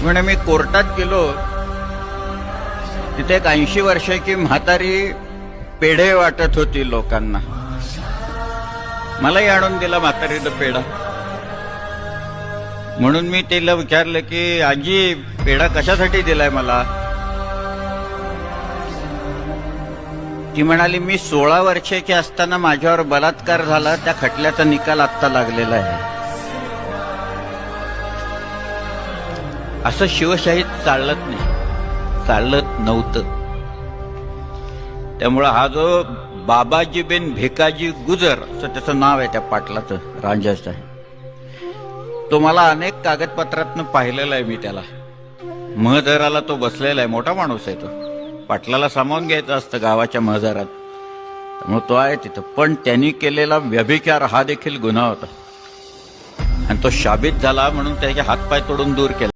म्हणे मी कोर्टात गेलो, तिथे एक 80 वर्षाची म्हातारी पेढे वाटत होती लोकांना. मलाही आणून दिला म्हातारीनं पेढा. म्हणून मी तिला विचारलं की आजी पेढा कशासाठी दिलाय मला. ती म्हणाली मी 16 वर्षाची असताना माझ्यावर बलात्कार झाला, त्या खटल्याचा निकाल आत्ता लागलेला आहे. असं शिवशाहीत चालत नाही, चालत नव्हतं. त्यामुळं हा जो बाबाजी बिन भिकाजी गुजर असं त्याचं नाव आहे त्या पाटलाचं, रांजाचं, तो मला अनेक कागदपत्रातनं पाहिलेला आहे मी त्याला. महदराला तो बसलेला आहे, मोठा माणूस आहे तो. पाटलाला सामावून घ्यायचं असतं गावाच्या महदारात, त्यामुळे तो आहे तिथं. पण त्यांनी केलेला व्यभिचार हा देखील गुन्हा होता आणि तो शाबित झाला म्हणून त्याचे हातपाय तोडून दूर केला.